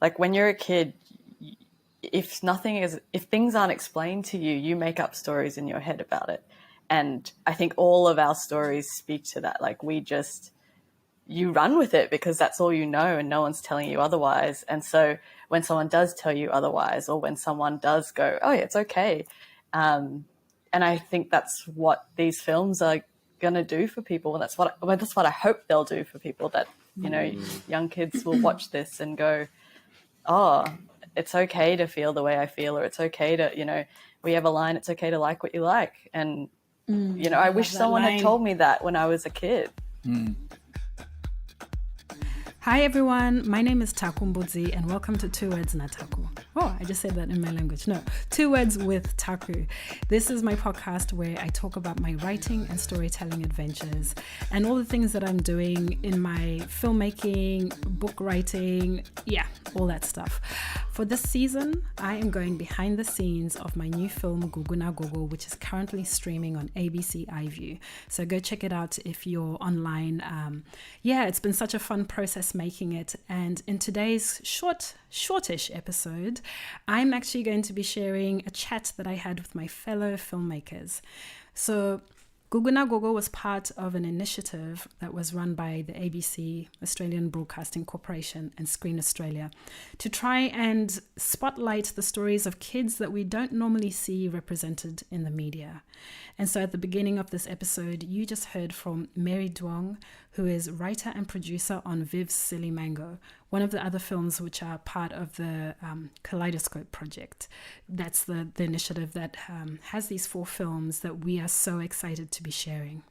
Like when you're a kid, if things aren't explained to you, you make up stories in your head about it. And I think all of our stories speak to that. Like you run with it because that's all you know and no one's telling you otherwise. And so when someone does tell you otherwise, or when someone does go, oh, yeah, it's okay. And I think that's what these films are going to do for people. And that's what I hope they'll do for people, that, young kids will watch this and go, oh, it's okay to feel the way I feel, or it's okay to, we have a line, it's okay to like what you like. And, I wish someone had told me that when I was a kid. Hi everyone, my name is Taku Mbudzi and welcome to Two Words na Taku. Oh, I just said that in my language. No, Two Words with Taku. This is my podcast where I talk about my writing and storytelling adventures and all the things that I'm doing in my filmmaking, book writing, all that stuff. For this season, I am going behind the scenes of my new film Gugu naGogo, which is currently streaming on ABC iView. So go check it out if you're online. It's been such a fun process making it, and in today's shortish episode, I'm actually going to be sharing a chat that I had with my fellow filmmakers. So Gugu naGogo was part of an initiative that was run by the ABC, Australian Broadcasting Corporation, and Screen Australia to try and spotlight the stories of kids that we don't normally see represented in the media. And so at the beginning of this episode, you just heard from Mary Duong, who is writer and producer on Viv's Silly Mango, one of the other films which are part of the Kaleidoscope Project. That's the initiative that has these 4 films that we are so excited to be sharing.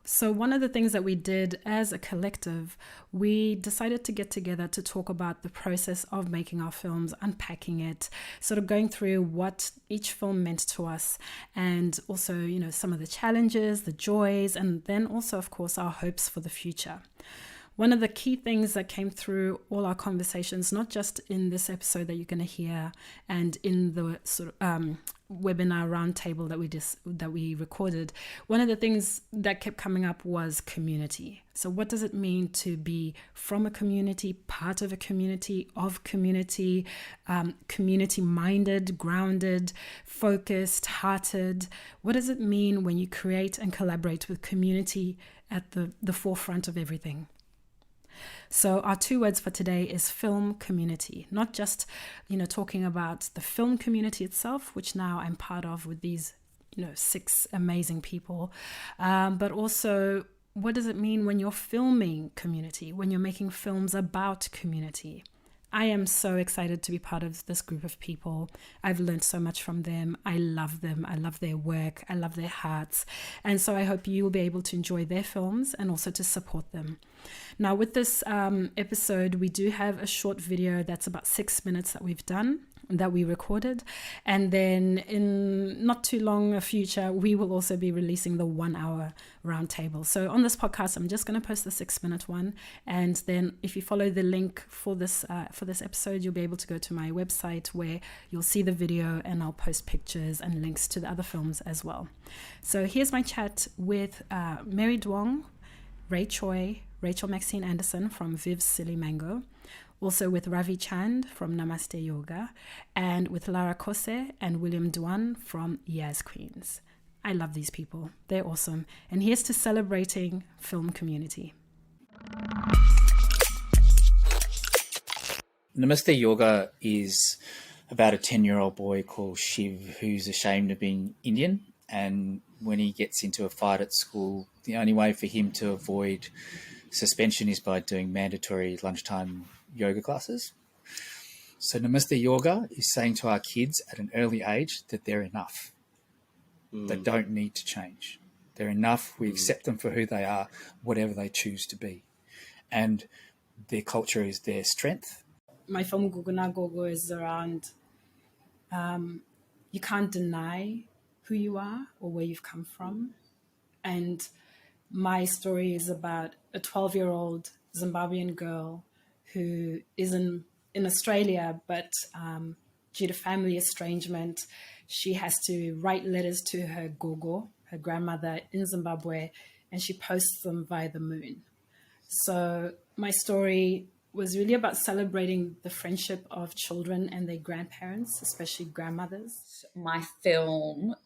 So one of the things that we did as a collective, we decided to get together to talk about the process of making our films, unpacking it, sort of going through what each film meant to us, and also, some of the challenges, the joys, and then also, of course, our hopes for the future. One of the key things that came through all our conversations, not just in this episode that you're going to hear and in the sort of webinar roundtable that we recorded, one of the things that kept coming up was community. So what does it mean to be from a community, part of a community, community-minded, grounded, focused, hearted? What does it mean when you create and collaborate with community at the forefront of everything? So our 2 words for today is film community, not just, talking about the film community itself, which now I'm part of with these, 6 amazing people, but also what does it mean when you're filming community, when you're making films about community? I am so excited to be part of this group of people. I've learned so much from them. I love them. I love their work. I love their hearts. And so I hope you will be able to enjoy their films and also to support them. Now, with this episode, we do have a short video that's about 6 minutes that we recorded. And then in not too long a future, we will also be releasing the 1-hour roundtable. So on this podcast, I'm just going to post the 6-minute one. And then if you follow the link for this episode, you'll be able to go to my website where you'll see the video, and I'll post pictures and links to the other films as well. So here's my chat with Mary Duong, Choi, Rachel Maxine Anderson from Viv's Silly Mango, also with Ravi from Namaste Yoga, and with Lara Köse and William Duan from Yaz Queens. I love these people. They're awesome. And here's to celebrating film community. Namaste Yoga is about a 10-year-old boy called Shiv who's ashamed of being Indian, and when he gets into a fight at school, the only way for him to avoid suspension is by doing mandatory lunchtime yoga classes. So Namaste Yoga is saying to our kids at an early age that they're enough. They don't need to change. They're enough. We accept them for who they are, whatever they choose to be. And their culture is their strength. My film Gugu naGogo is around you can't deny who you are or where you've come from. And my story is about a 12-year-old Zimbabwean girl who is in Australia, but due to family estrangement, she has to write letters to her gogo, her grandmother in Zimbabwe, and she posts them via the moon. So my story was really about celebrating the friendship of children and their grandparents, especially grandmothers. My film,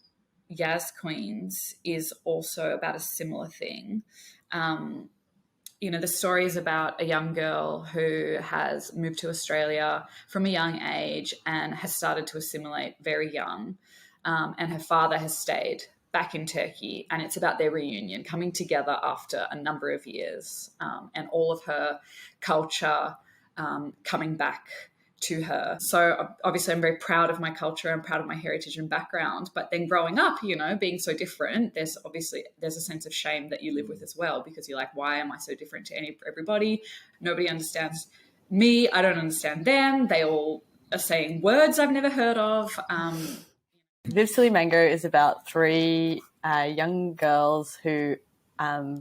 Yaz Queens, is also about a similar thing. The story is about a young girl who has moved to Australia from a young age and has started to assimilate very young. And her father has stayed back in Turkey, and it's about their reunion, coming together after a number of years, and all of her culture coming back to her. So obviously I'm very proud of my culture. I'm proud of my heritage and background. But then growing up, being so different, there's a sense of shame that you live with as well, because you're like, why am I so different to everybody? Nobody understands me. I don't understand them. They all are saying words I've never heard of. Viv Silly Mango is about three young girls who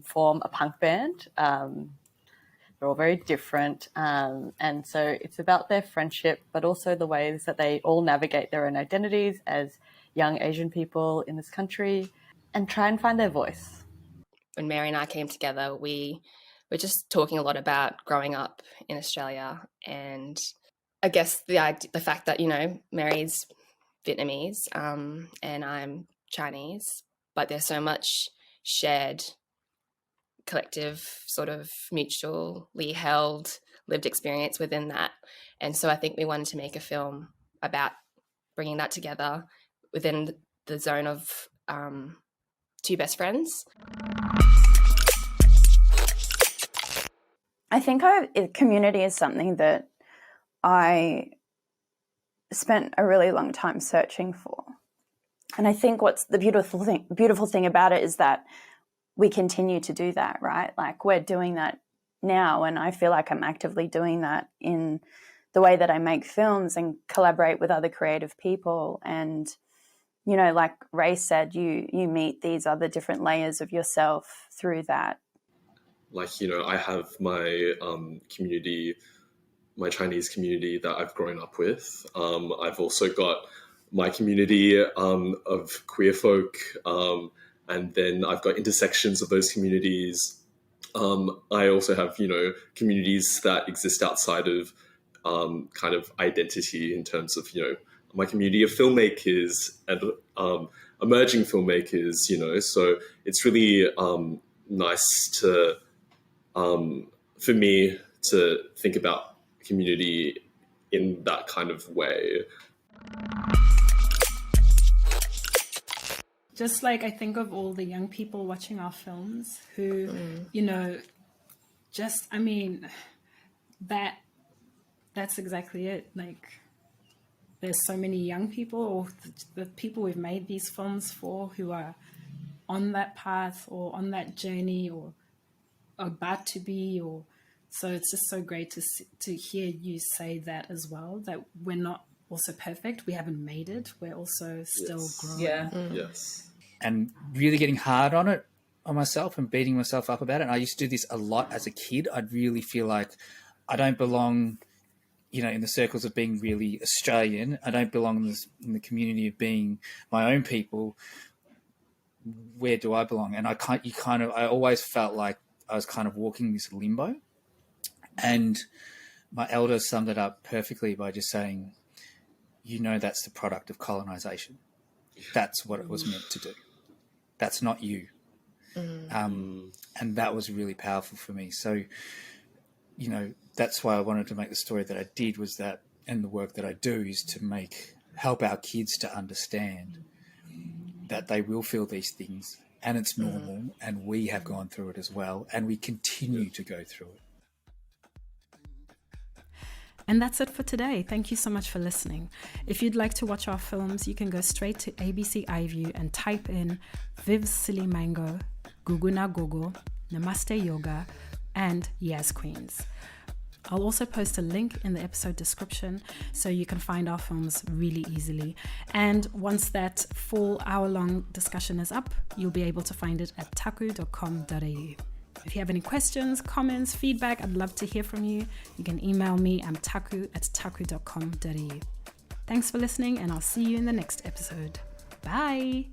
form a punk band. They're all very different. And so it's about their friendship, but also the ways that they all navigate their own identities as young Asian people in this country and try and find their voice. When Mary and I came together, we were just talking a lot about growing up in Australia, and I guess the fact that, Mary's Vietnamese and I'm Chinese, but there's so much shared collective sort of mutually held lived experience within that. And so I think we wanted to make a film about bringing that together within the zone of two best friends. I think community is something that I spent a really long time searching for. And I think what's the beautiful thing about it is that we continue to do that, right? Like, we're doing that now, and I feel like I'm actively doing that in the way that I make films and collaborate with other creative people. And, like Ray said, you meet these other different layers of yourself through that. Like, I have my community, my Chinese community that I've grown up with. I've also got my community of queer folk, and then I've got intersections of those communities. I also have, communities that exist outside of kind of identity in terms of, my community of filmmakers and emerging filmmakers, so it's really nice to, for me to think about community in that kind of way. Just like I think of all the young people watching our films who, that's exactly it. Like, there's so many young people, or the people we've made these films for, who are on that path or on that journey or about to be, so it's just so great to hear you say that as well, that we're not also perfect. We haven't made it. We're also still growing. Yeah. Yes. And really getting hard on myself and beating myself up about it. And I used to do this a lot as a kid. I'd really feel like I don't belong, in the circles of being really Australian. I don't belong in the community of being my own people. Where do I belong? And I always felt like I was kind of walking this limbo. And my elder summed it up perfectly by just saying, that's the product of colonization. That's what it was meant to do. That's not you. And that was really powerful for me. So, that's why I wanted to make the story that I did, was that, and the work that I do is to help our kids to understand that they will feel these things and it's normal, and we have gone through it as well, and we continue to go through it. And that's it for today. Thank you so much for listening. If you'd like to watch our films, you can go straight to ABC iView and type in Viv Silly Mango, Gugu naGogo, Namaste Yoga, and Yaz Queens. I'll also post a link in the episode description so you can find our films really easily. And once that full hour-long discussion is up, you'll be able to find it at taku.com.au. If you have any questions, comments, feedback, I'd love to hear from you. You can email me. I'm taku@taku.com.au. Thanks for listening, and I'll see you in the next episode. Bye.